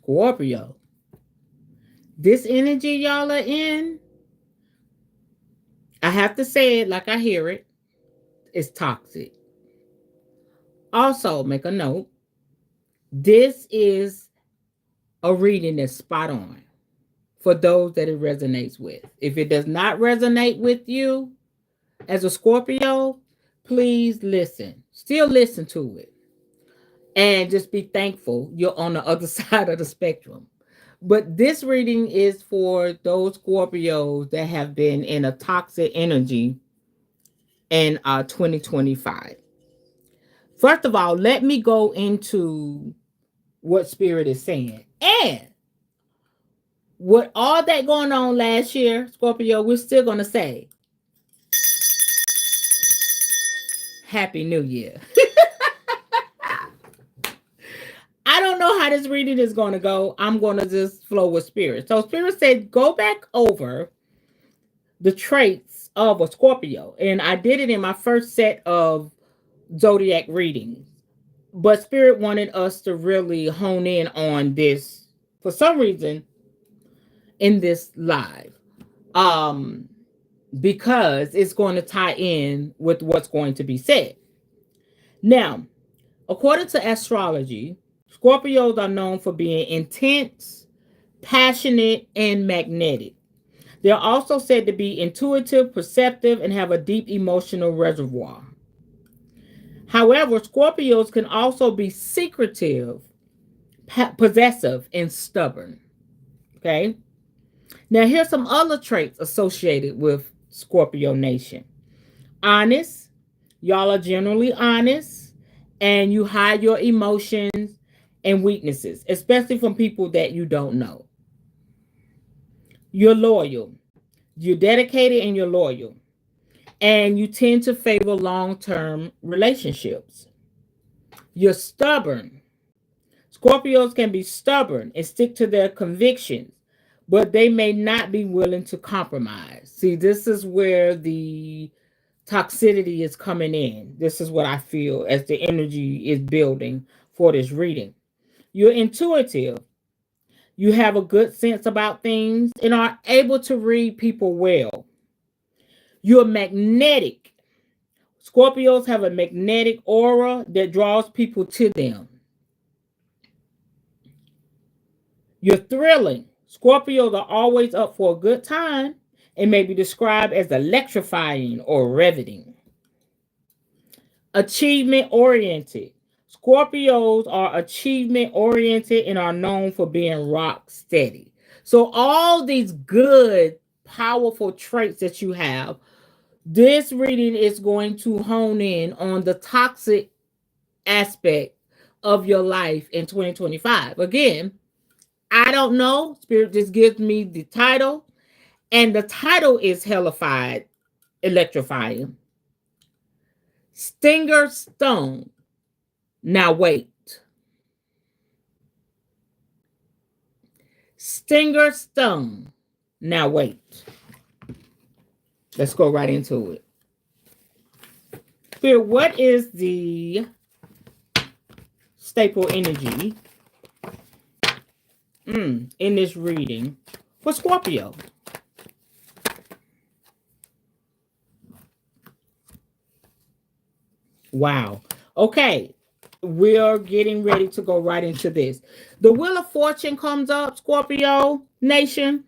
Scorpio. This energy y'all are in, I have to say it like I hear it, is toxic. Also, make a note. This is a reading that's spot on for those that it resonates with. If it does not resonate with you as a Scorpio, please listen. Still listen to it. And just be thankful you're on the other side of the spectrum. But this reading is for those Scorpios that have been in a toxic energy in 2025. First of all, let me go into what Spirit is saying. And with all that going on last year, Scorpio, we're still going to say Happy New Year. I don't know how this reading is going to go. I'm going to just flow with Spirit. So Spirit said, go back over the traits of a Scorpio. And I did it in my first set of Zodiac readings. But Spirit wanted us to really hone in on this for some reason in this live. Because it's going to tie in with what's going to be said. Now, according to astrology, Scorpios are known for being intense, passionate, and magnetic. They're also said to be intuitive, perceptive, and have a deep emotional reservoir. However, Scorpios can also be secretive, possessive, and stubborn. Okay? Now, here's some other traits associated with Scorpio Nation. Honest. Y'all are generally honest, and you hide your emotions and weaknesses, especially from people that you don't know. You're loyal. You're dedicated and you're loyal. And you tend to favor long-term relationships. You're stubborn. Scorpios can be stubborn and stick to their convictions, but they may not be willing to compromise. See, this is where the toxicity is coming in. This is what I feel as the energy is building for this reading. You're intuitive. You have a good sense about things and are able to read people well. You're magnetic. Scorpios have a magnetic aura that draws people to them. You're thrilling. Scorpios are always up for a good time and may be described as electrifying or riveting. Achievement oriented. Scorpios are achievement oriented and are known for being rock steady. So all these good, powerful traits that you have, this reading is going to hone in on the toxic aspect of your life in 2025. Again, I don't know. Spirit just gives me the title. And the title is Hellified, Electrifying. Stinger Stung. Now wait. Stinger Stung. Now wait. Let's go right into it. Spirit, what is the staple energy in this reading for Scorpio? Wow. Okay. We're getting ready to go right into this. The Wheel of Fortune comes up, Scorpio Nation,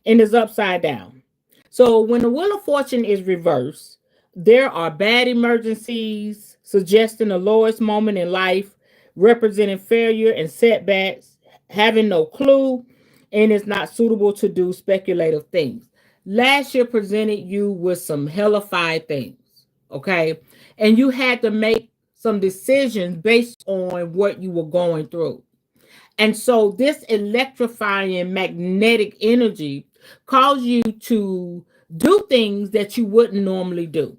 and is upside down. So when the Wheel of Fortune is reversed, there are bad emergencies, suggesting the lowest moment in life, representing failure and setbacks, having no clue, and it's not suitable to do speculative things. Last year presented you with some hellified things, okay? And you had to make some decisions based on what you were going through. And so this electrifying magnetic energy caused you to do things that you wouldn't normally do.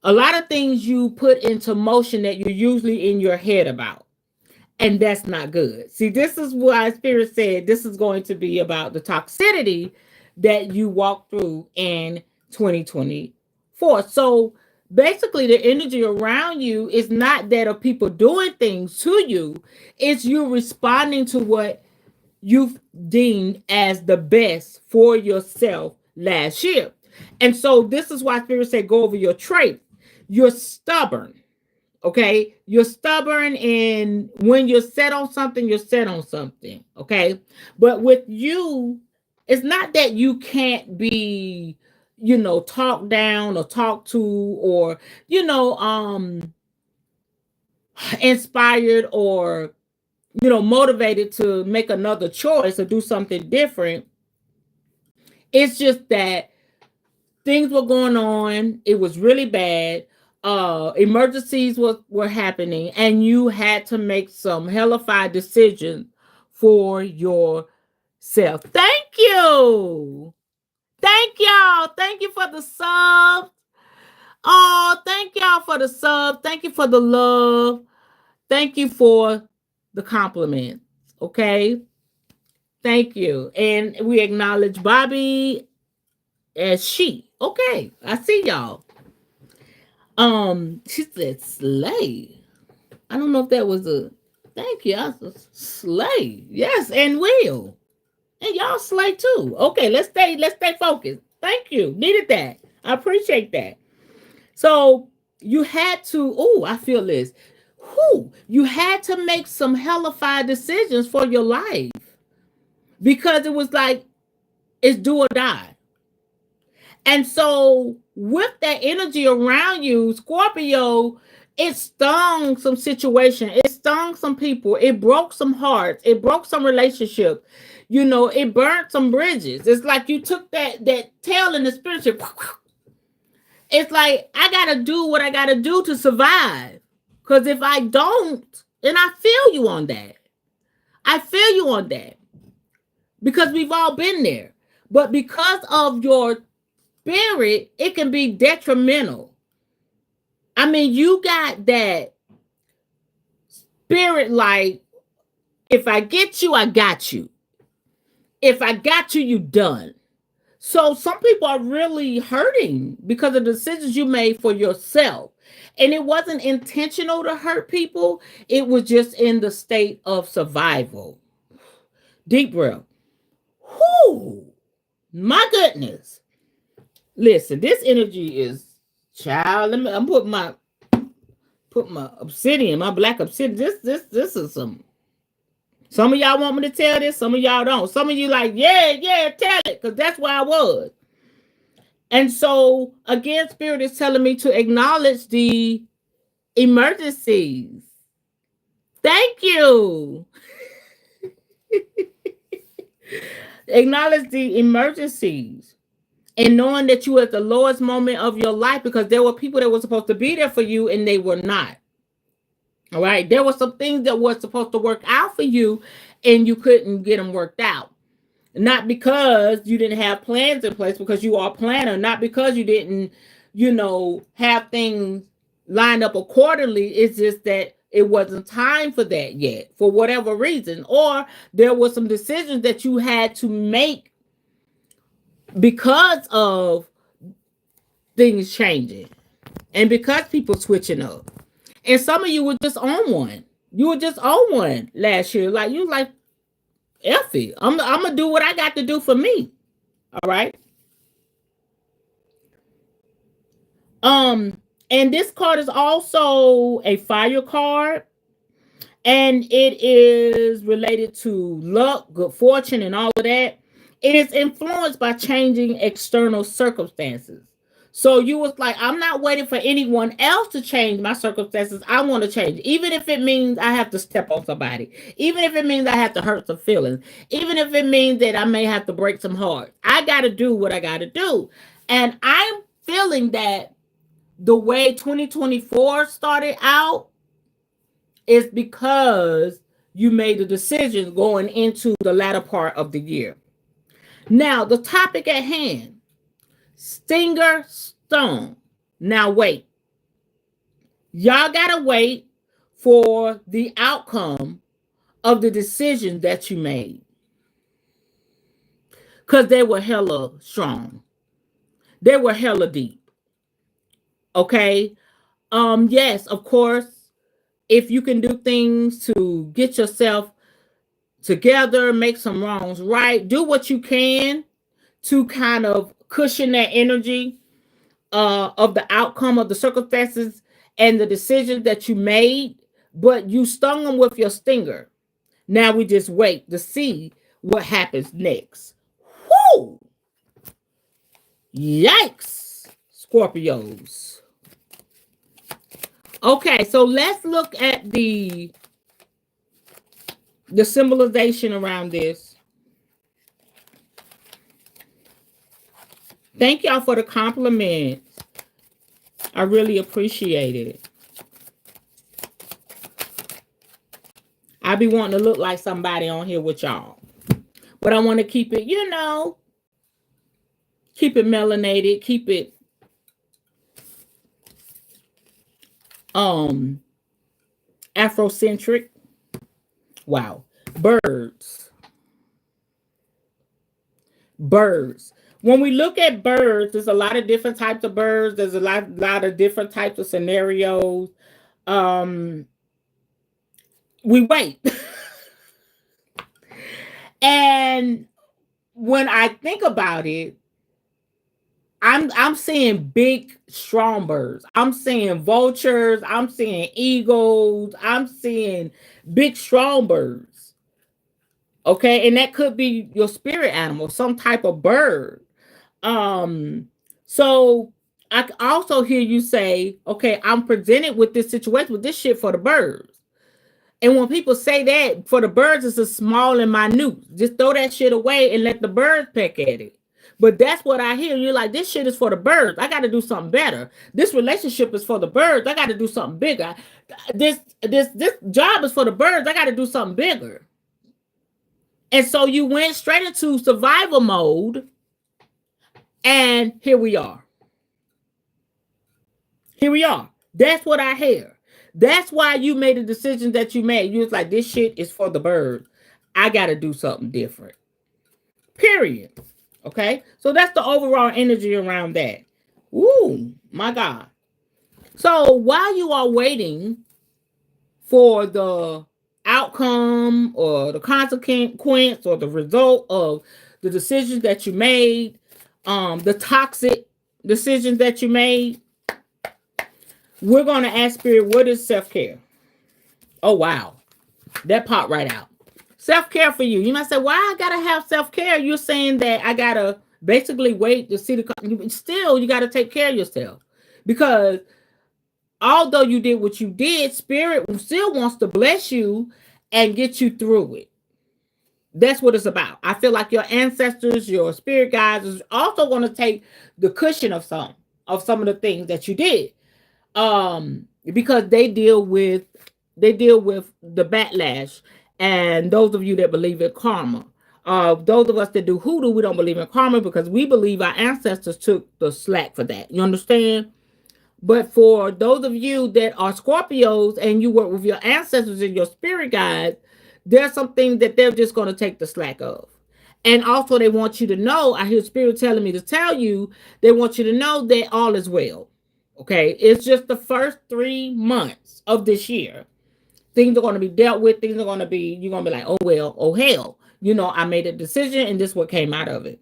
A lot of things you put into motion that you're usually in your head about. And that's not good. See, this is why Spirit said this is going to be about the toxicity that you walk through in 2024. So basically, the energy around you is not that of people doing things to you. It's you responding to what you've deemed as the best for yourself last year. And so this is why Spirit said go over your trait. You're stubborn. Okay, you're stubborn, and when you're set on something, you're set on something. Okay, but with you, it's not that you can't be, talked down or talked to, or inspired, or motivated to make another choice or do something different. It's just that things were going on. It was really bad. Emergencies were happening, and you had to make some hellified decisions for yourself. Thank you. Thank y'all. Thank you for the sub. Oh, thank y'all for the sub. Thank you for the love. Thank you for the compliments. Okay. Thank you. And we acknowledge Bobby as she. Okay. I see y'all. She said slay. I don't know if that was a thank you. I said slay. Yes, and will. And y'all slay too. Okay, let's stay focused. Thank you. Needed that. I appreciate that. So you had to, I feel this. You had to make some hellified decisions for your life. Because it was like it's do or die. And so with that energy around you, Scorpio, it stung some situation. It stung some people. It broke some hearts. It broke some relationships. It burnt some bridges. It's like you took that tail in the spirit. It's like I gotta do what I gotta do to survive. Because if I don't, and I feel you on that. I feel you on that. Because we've all been there. But because of your spirit, it can be detrimental. I mean, you got that spirit like, if I get you, I got you. If I got you, you done. So some people are really hurting because of the decisions you made for yourself. And it wasn't intentional to hurt people. It was just in the state of survival. Deep breath. Whoo! My goodness. Listen, this energy is child. I'm put my obsidian, my black obsidian. This is some of y'all want me to tell this, some of y'all don't. Some of you like, yeah, tell it, because that's where I was. And so again, Spirit is telling me to acknowledge the emergencies. Thank you. Acknowledge the emergencies. And knowing that you were at the lowest moment of your life, because there were people that were supposed to be there for you and they were not. All right. There were some things that were supposed to work out for you and you couldn't get them worked out. Not because you didn't have plans in place, because you are a planner. Not because you didn't, have things lined up accordingly. It's just that it wasn't time for that yet, for whatever reason. Or there were some decisions that you had to make because of things changing and because people switching up. And some of you were just on one. You were just on one last year. Like, you like, F it. I'm going to do what I got to do for me. All right. And this card is also a fire card. And it is related to luck, good fortune, and all of that. It is influenced by changing external circumstances. So you was like, I'm not waiting for anyone else to change my circumstances. I want to change. Even if it means I have to step on somebody. Even if it means I have to hurt some feelings. Even if it means that I may have to break some hearts. I got to do what I got to do. And I'm feeling that the way 2024 started out is because you made the decision going into the latter part of the year. Now, the topic at hand, stinger stone. Now, wait. Y'all got to wait for the outcome of the decision that you made. Because they were hella strong. They were hella deep. Okay? Yes, of course, if you can do things to get yourself together, make some wrongs right, do what you can to kind of cushion that energy of the outcome of the circumstances and the decisions that you made, but you stung them with your stinger. Now we just wait to see what happens next. Whoo! Yikes, Scorpios. Okay, so let's look at the symbolization around this. Thank y'all for the compliments. I really appreciate it. I be wanting to look like somebody on here with y'all. But I want to keep it, keep it melanated, keep it Afrocentric. Wow. Birds. When we look at birds, there's a lot of different types of birds. There's a lot of different types of scenarios. We wait. And when I think about it, I'm seeing big, strong birds. I'm seeing vultures. I'm seeing eagles. I'm seeing big, strong birds. Okay, and that could be your spirit animal, some type of bird. So I also hear you say, okay, I'm presented with this situation with this shit for the birds. And when people say that for the birds, it's a small and minute. Just throw that shit away and let the birds peck at it. But that's what I hear. You're like, this shit is for the birds. I got to do something better. This relationship is for the birds. I got to do something bigger. This job is for the birds. I got to do something bigger. And so you went straight into survival mode. And here we are. Here we are. That's what I hear. That's why you made the decision that you made. You was like, this shit is for the birds. I got to do something different. Period. Okay? So that's the overall energy around that. Ooh, my God. So while you are waiting for the outcome or the consequence or the result of the decisions that you made, the toxic decisions that you made, we're going to ask Spirit, what is self-care? Oh, wow. That popped right out. Self-care for you. You might say, why I got to have self-care? You're saying that I got to basically wait to see the... Still, you got to take care of yourself. Because although you did what you did, Spirit still wants to bless you and get you through it. That's what it's about. I feel like your ancestors, your spirit guides is also going to take the cushion of some of the things that you did. Because they deal with the backlash, and those of you that believe in karma, those of us that do hoodoo, we don't believe in karma because we believe our ancestors took the slack for that. You understand? But for those of you that are Scorpios and you work with your ancestors and your spirit guides, there's some things that they're just going to take the slack of. And also they want you to know, I hear Spirit telling me to tell you, they want you to know that all is well. Okay, it's just the first 3 months of this year. Things are going to be dealt with. Things are going to be, you're going to be like, oh, well, oh, hell. I made a decision and this is what came out of it.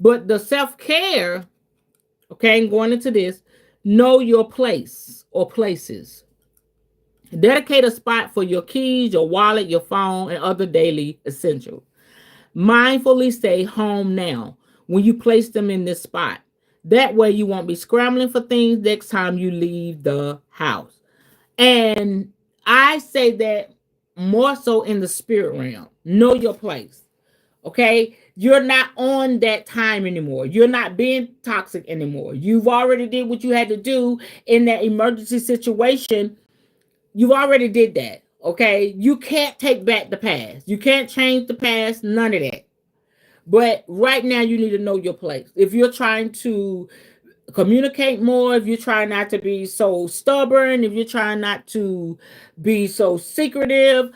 But the self-care, okay, and going into this, know your place or places. Dedicate a spot for your keys, your wallet, your phone, and other daily essentials. Mindfully say home now when you place them in this spot. That way you won't be scrambling for things next time you leave the house. And I say that more so in the spirit realm. Know your place. Okay? You're not on that time anymore. You're not being toxic anymore. You've already did what you had to do in that emergency situation. You've already did that. Okay? You can't take back the past. You can't change the past. None of that. But right now, you need to know your place. If you're trying to communicate more, if you're trying not to be so stubborn, if you're trying not to be so secretive,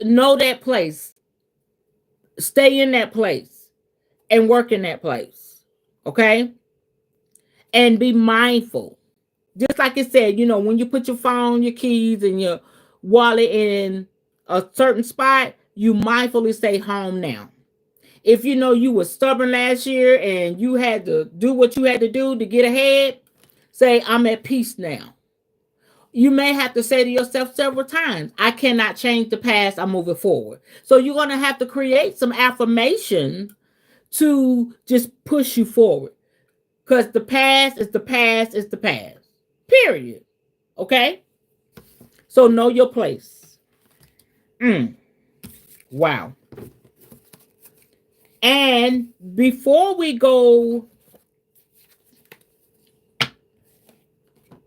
know that place. Stay in that place and work in that place. Okay? And be mindful. Just like it said, when you put your phone, your keys, and your wallet in a certain spot, you mindfully say home now. If you know you were stubborn last year and you had to do what you had to do to get ahead, say, I'm at peace now. You may have to say to yourself several times, I cannot change the past, I'm moving forward. So you're going to have to create some affirmation to just push you forward. Because the past is the past is the past. Period. Okay? So know your place. Wow. And before we go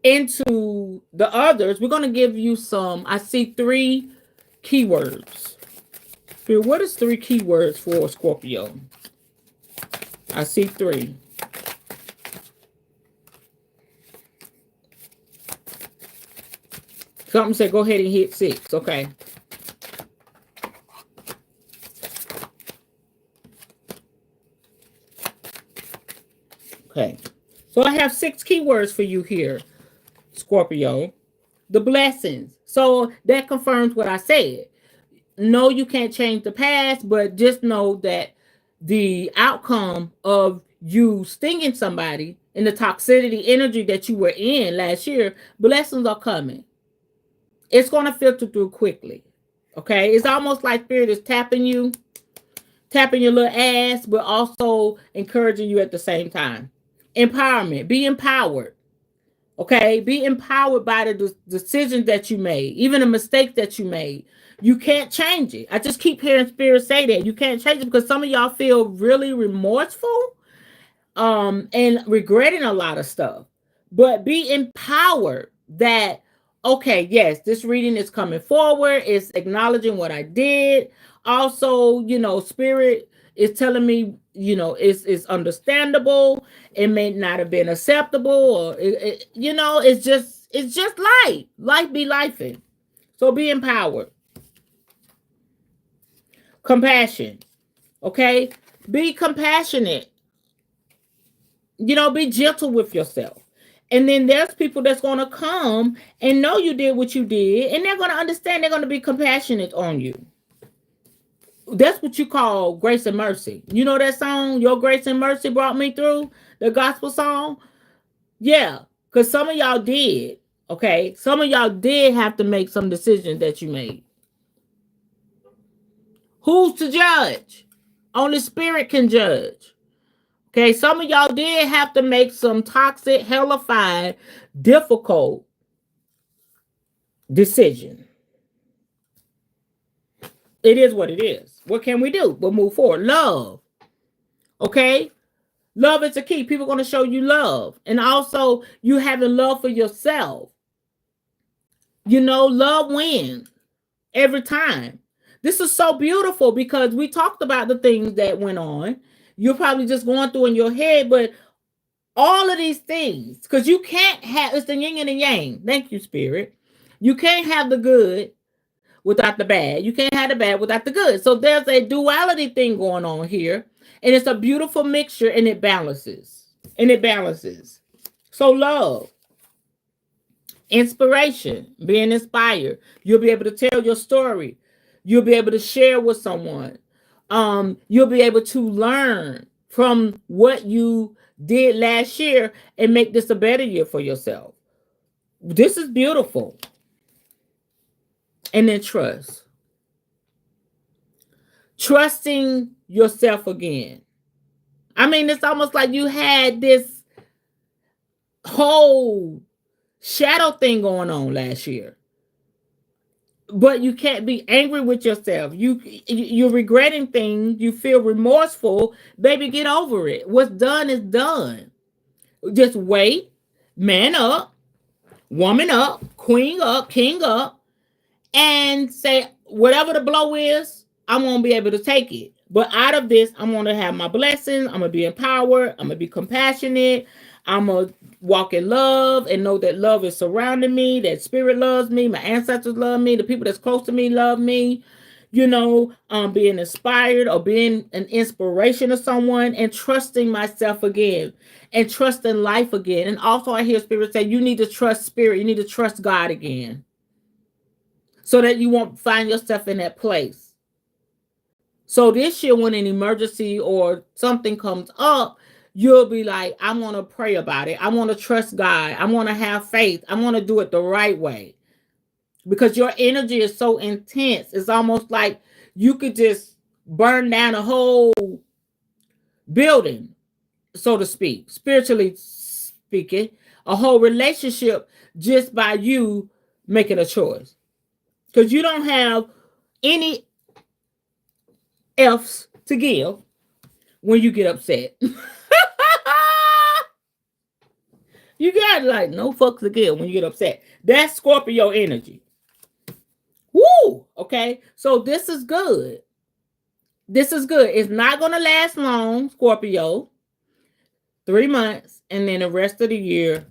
into the others, we're going to give you some. I see 3 keywords. What is 3 keywords for Scorpio? I see 3. Something said go ahead and hit 6. Okay. Okay. So I have 6 keywords for you here, Scorpio. The blessings. So that confirms what I said. No, you can't change the past, but just know that the outcome of you stinging somebody in the toxicity energy that you were in last year, blessings are coming. It's going to filter through quickly. Okay. It's almost like spirit is tapping your little ass, but also encouraging you at the same time. Empowerment. Be empowered. Okay, be empowered by the decisions that you made, even the mistakes that you made. You can't change it. I just keep hearing spirit say that you can't change it because some of y'all feel really remorseful, and regretting a lot of stuff. But be empowered that, okay, yes, this reading is coming forward. It's acknowledging what I did. Also, spirit is telling me, it's understandable. It may not have been acceptable, or it's just life. Life be lifing. So be empowered. Compassion. Okay, be compassionate. Be gentle with yourself. And then there's people that's going to come and know you did what you did, and they're going to understand. They're going to be compassionate on you. That's what you call grace and mercy. You know that song, Your Grace and Mercy Brought Me Through, the gospel song? Yeah, because some of y'all did, okay? Some of y'all did have to make some decisions that you made. Who's to judge? Only spirit can judge. Okay, some of y'all did have to make some toxic, hellified, difficult decision. It is what it is. What can we do? We'll move forward. Love. Okay? Love is the key. People are going to show you love. And also, you having love for yourself. Love wins every time. This is so beautiful because we talked about the things that went on. You're probably just going through in your head, but all of these things, because you can't have, it's the yin and the yang. Thank you, Spirit. You can't have the good without the bad. You can't have the bad without the good. So there's a duality thing going on here. And it's a beautiful mixture, and it balances. So love. Inspiration. Being inspired. You'll be able to tell your story. You'll be able to share with someone. You'll be able to learn from what you did last year and make this a better year for yourself. This is beautiful. And then trust. Trusting yourself again. I mean, it's almost like you had this whole shadow thing going on last year. But you can't be angry with yourself. You're regretting things. You feel remorseful. Baby, get over it. What's done is done. Just wait, man up, woman up, queen up, king up, and say, whatever the blow is, I won't be able to take it. But out of this, I'm going to have my blessings. I'm going to be empowered. I'm going to be compassionate. I'm going to walk in love and know that love is surrounding me, that spirit loves me, my ancestors love me, the people that's close to me love me. Being inspired or being an inspiration to someone, and trusting myself again and trusting life again. And also I hear spirit say, you need to trust spirit. You need to trust God again so that you won't find yourself in that place. So this year, when an emergency or something comes up, you'll be like, I want to pray about it. I want to trust God. I want to have faith. I want to do it the right way. Because your energy is so intense. It's almost like you could just burn down a whole building, so to speak, spiritually speaking, a whole relationship just by you making a choice. Because you don't have any F's to give when you get upset. You got like no fucks to give when you get upset. That's Scorpio energy. Woo! Okay, so this is good. This is good. It's not going to last long, Scorpio. 3 months, and then the rest of the year,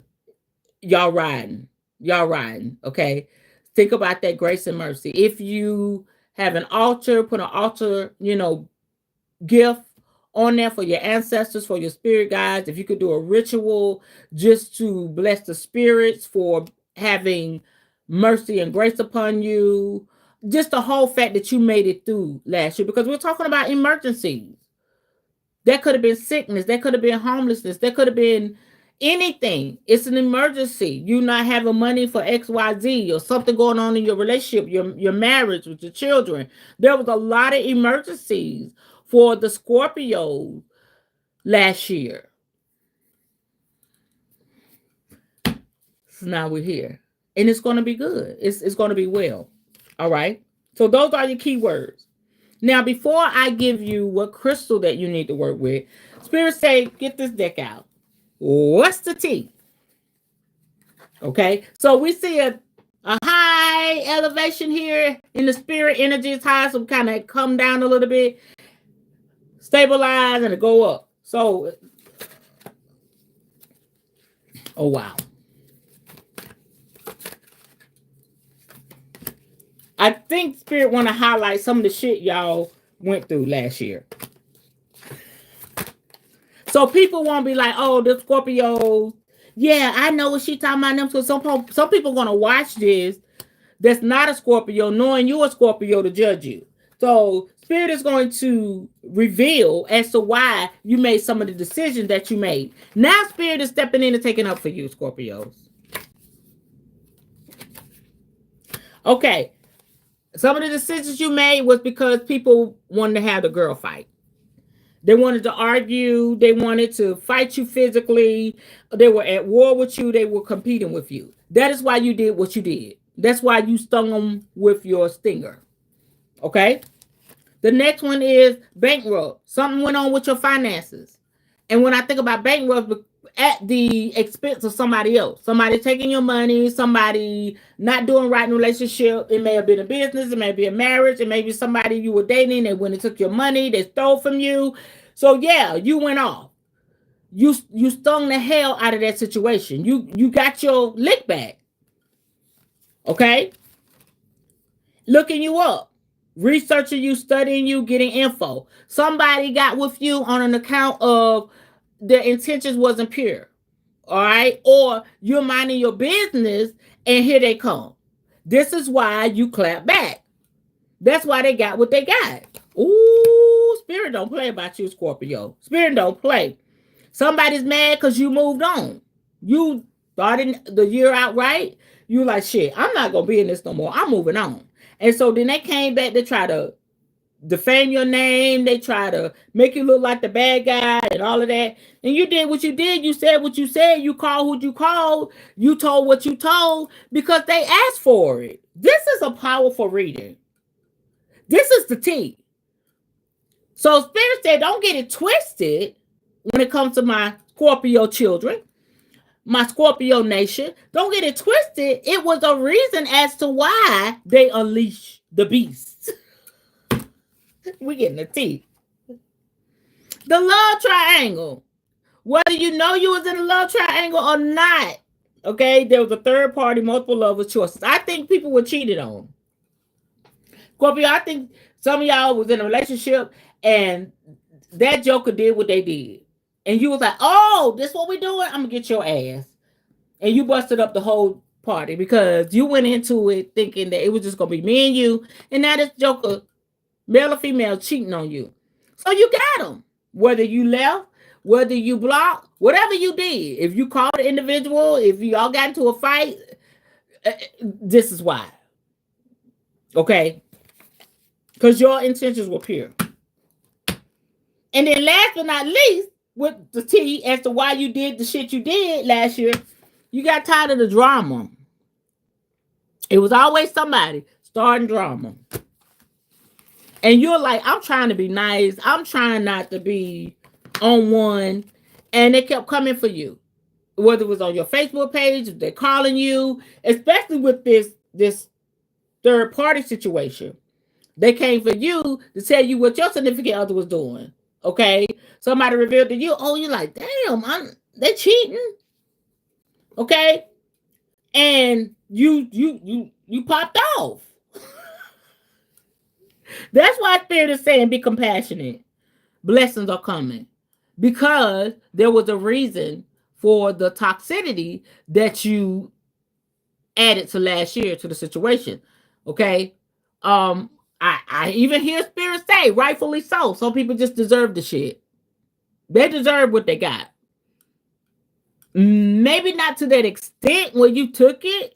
y'all riding. Y'all riding, okay? Think about that grace and mercy. If you have an altar, put an altar, gift on there for your ancestors, for your spirit guides. If you could do a ritual just to bless the spirits for having mercy and grace upon you. Just the whole fact that you made it through last year, because we're talking about emergencies. That could have been sickness. That could have been homelessness. That could have been anything. It's an emergency. You not having money for XYZ or something going on in your relationship, your marriage with your children. There was a lot of emergencies for the Scorpio last year. So now we're here. And it's going to be good. It's going to be well. All right. So those are your key words. Now, before I give you what crystal that you need to work with, Spirit say, get this deck out. What's the T? Okay. So we see a high elevation here in the spirit energy. Is high. So kind of come down a little bit, stabilize, and go up. So, oh, wow. I think Spirit want to highlight some of the shit y'all went through last year. So people won't be like, oh, the Scorpio, yeah, I know what she talking about. Them. So some people going to watch this that's not a Scorpio, knowing you're a Scorpio, to judge you. So Spirit is going to reveal as to why you made some of the decisions that you made. Now Spirit is stepping in and taking up for you, Scorpios. Okay. Some of the decisions you made was because people wanted to have the girl fight. They wanted to argue. They wanted to fight you physically. They were at war with you. They were competing with you. That is why you did what you did. That's why you stung them with your stinger. Okay? The next one is bankrupt. Something went on with your finances. And when I think about bankrupt, at the expense of somebody else. Somebody taking your money, somebody not doing right in a relationship. It may have been a business, it may be a marriage, it may be somebody you were dating, they went and took your money, they stole from you. So yeah, you went off. You stung the hell out of that situation. You got your lick back. Okay? Looking you up. Researching you, studying you, getting info. Somebody got with you on an account of their intentions wasn't pure. All right? Or you're minding your business and here they come. This is why you clap back. That's why they got what they got. Ooh, Spirit don't play about you, Scorpio. Spirit don't play. Somebody's mad because you moved on. You started the year out right. You like, shit, I'm not going to be in this no more. I'm moving on. And so then they came back to try to defame your name. They try to make you look like the bad guy and all of that. And you did what you did. You said what you said. You called what you called. You told what you told because they asked for it. This is a powerful reading. This is the T. So Spirit said, don't get it twisted when it comes to my Scorpio children, my Scorpio nation. Don't get it twisted. It was a reason as to why they unleashed the beast. We getting the T. The love triangle. Whether you know you was in a love triangle or not, okay, there was a third party, multiple lovers choices. I think people were cheated on. Scorpio, I think some of y'all was in a relationship and that joker did what they did. And you was like, oh, this what we doing? I'm going to get your ass. And you busted up the whole party because you went into it thinking that it was just going to be me and you. And now this joker male or female, cheating on you. So you got them. Whether you left, whether you blocked, whatever you did. If you called an individual, if you all got into a fight, this is why. Okay? Because your intentions were pure. And then last but not least, with the T as to why you did the shit you did last year, you got tired of the drama. It was always somebody starting drama. And you're like, I'm trying to be nice. I'm trying not to be on one. And they kept coming for you. Whether it was on your Facebook page, if they're calling you, especially with this third party situation. They came for you to tell you what your significant other was doing. Okay? Somebody revealed to you, oh, you're like, damn, they cheating. Okay? And you popped off. That's why Spirit is saying be compassionate. Blessings are coming. Because there was a reason for the toxicity that you added to last year to the situation. Okay? I even hear Spirit say, rightfully so. Some people just deserve the shit. They deserve what they got. Maybe not to that extent where you took it.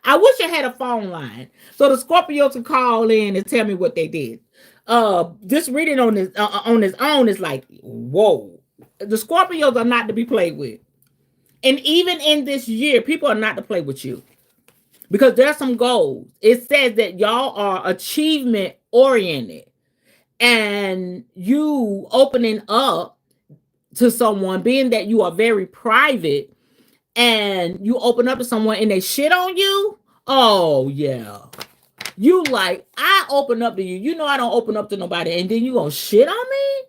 I wish I had a phone line so the Scorpios can call in and tell me what they did. Just reading on his own is like, whoa. The Scorpios are not to be played with. And even in this year, people are not to play with you. Because there's some goals. It says that y'all are achievement oriented. And you opening up to someone, being that you are very private, and you open up to someone and they shit on you. Oh, yeah. You like, I open up to you. You know I don't open up to nobody. And then you gonna shit on me?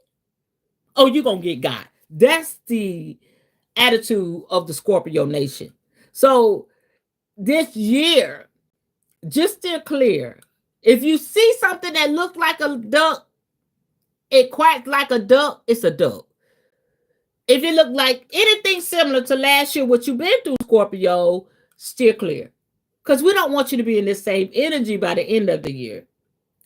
Oh, you gonna get got. That's the attitude of the Scorpio nation. So this year, just steer clear. If you see something that looks like a duck, it quacks like a duck, it's a duck. If it look like anything similar to last year, what you've been through, Scorpio, steer clear. Because we don't want you to be in this same energy by the end of the year.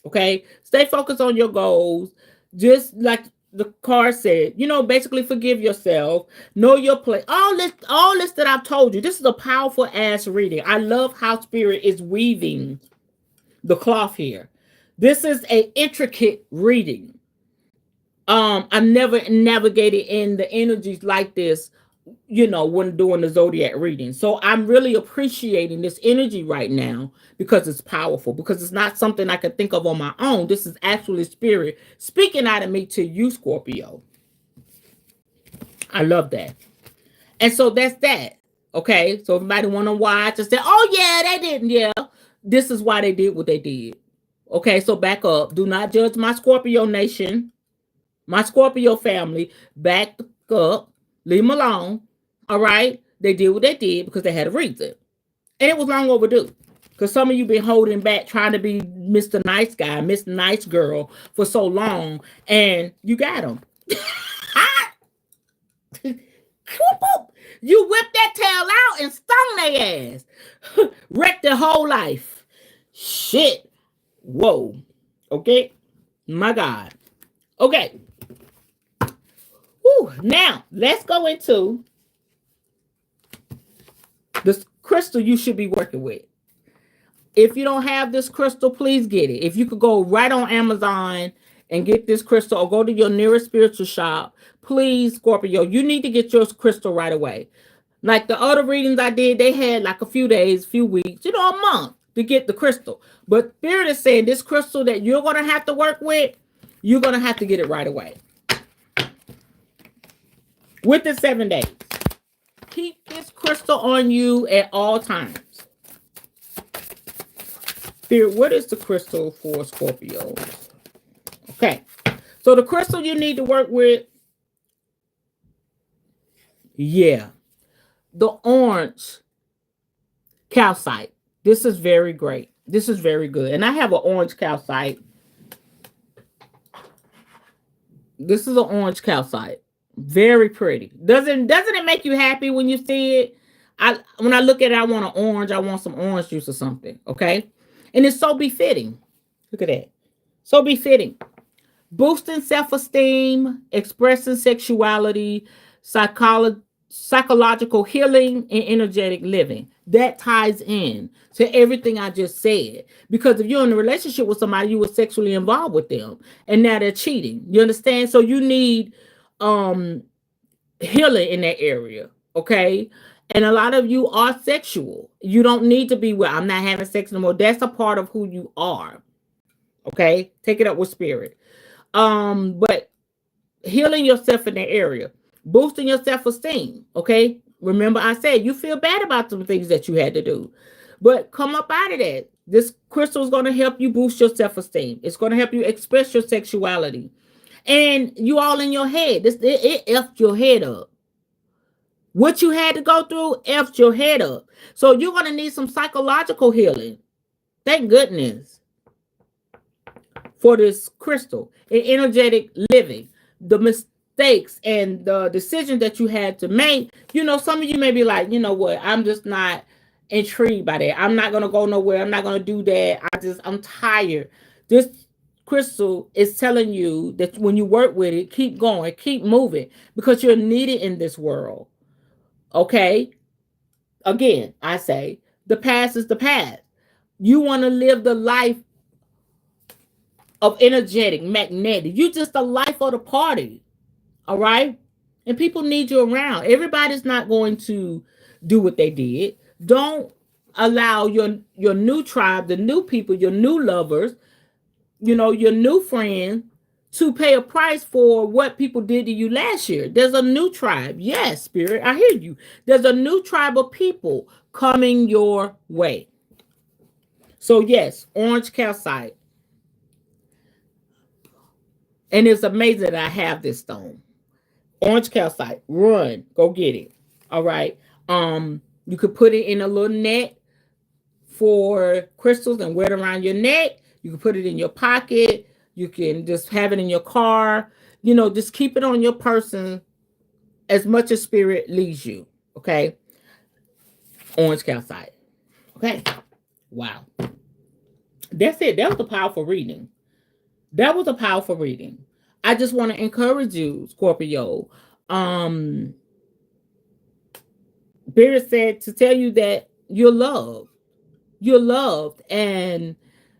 Okay? Stay focused on your goals. Just like the card said, basically forgive yourself. Know your place. All this that I've told you, this is a powerful ass reading. I love how Spirit is weaving the cloth here. This is an intricate reading. I've never navigated in the energies like this, when doing the Zodiac reading. So I'm really appreciating this energy right now because it's powerful, because it's not something I can think of on my own. This is actually Spirit speaking out of me to you, Scorpio. I love that. And so that's that. Okay. So if anybody want to watch and say, oh yeah, they didn't. Yeah. This is why they did what they did. Okay. So back up. Do not judge my Scorpio nation. My Scorpio family, back up, leave them alone. All right? They did what they did because they had a reason. And it was long overdue. Because some of you been holding back, trying to be Mr. Nice Guy, Miss Nice Girl for so long, and you got them. You whipped that tail out and stung their ass. Wrecked their whole life. Shit. Whoa. Okay? My God. Okay. Whew. Now, let's go into this crystal you should be working with. If you don't have this crystal, please get it. If you could go right on Amazon and get this crystal, or go to your nearest spiritual shop, please, Scorpio, you need to get your crystal right away. Like the other readings I did, they had like a few days, few weeks, a month to get the crystal. But Spirit is saying this crystal that you're going to have to work with, you're going to have to get it right away. With the 7 days. Keep this crystal on you at all times. Spirit, what is the crystal for Scorpios? Okay. So the crystal you need to work with, the orange calcite. This is very great. This is very good. And I have an orange calcite. This is an orange calcite. Very pretty. Doesn't it make you happy when you see it? When I look at it, I want an orange. I want some orange juice or something. Okay. And it's so befitting. Look at that. So befitting. Boosting self-esteem, expressing sexuality, psychological healing, and energetic living. That ties in to everything I just said. Because if you're in a relationship with somebody, you were sexually involved with them, and now they're cheating. You understand? So you need healing in that area. Okay. And a lot of you are sexual. You don't need to be, well, I'm not having sex no more. That's a part of who you are. Okay. Take it up with spirit. But healing yourself in that area, boosting your self-esteem. Okay. Remember, I said you feel bad about some things that you had to do, but come up out of that. This crystal is going to help you boost your self-esteem. It's going to help you express your sexuality. And you all in your head. It effed your head up. What you had to go through effed your head up. So you're going to need some psychological healing. Thank goodness for this crystal and energetic living. The mistakes and the decisions that you had to make. You know, some of you may be like, you know what, I'm just not intrigued by that. I'm not going to go nowhere. I'm not going to do that. I'm tired. This crystal is telling you that when you work with it, keep going, keep moving, because you're needed in this world. Okay. Again, I say the past is the past. You want to live the life of energetic, magnetic. You just the life of the party. All right. And people need you around. Everybody's not going to do what they did. Don't allow your new tribe, the new people, your new lovers, you know, your new friends to pay a price for what people did to you last year. There's a new tribe. Yes, Spirit, I hear you. There's a new tribe of people coming your way. So yes, orange calcite. And it's amazing that I have this stone. Orange calcite. Run. Go get it. All right. You could put it in a little net for crystals and wear it around your neck. You can put it in your pocket. You can just have it in your car. You know, just keep it on your person as much as spirit leads you. Okay. Orange calcite. Okay. Wow. That's it. That was a powerful reading. That was a powerful reading. I just want to encourage you, Scorpio. Spirit said to tell you that you're loved. You're loved, and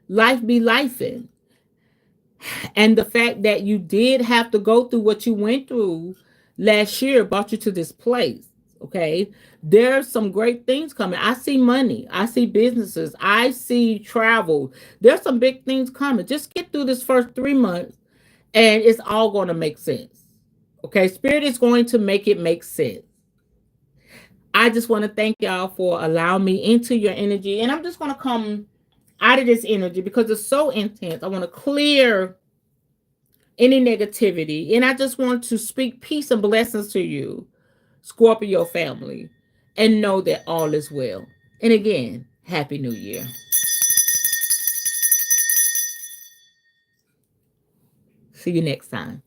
life be lifing. And the fact that you did have to go through what you went through last year brought you to this place. Okay. There's some great things coming. I see money. I see businesses. I see travel. There's some big things coming. Just get through this first 3 months and it's all going to make sense. Okay. Spirit is going to make it make sense. I just want to thank y'all for allowing me into your energy. And I'm just going to come out of this energy because it's so intense. I want to clear any negativity. And I just want to speak peace and blessings to you, Scorpio family, and know that all is well. And again, Happy New Year. See you next time.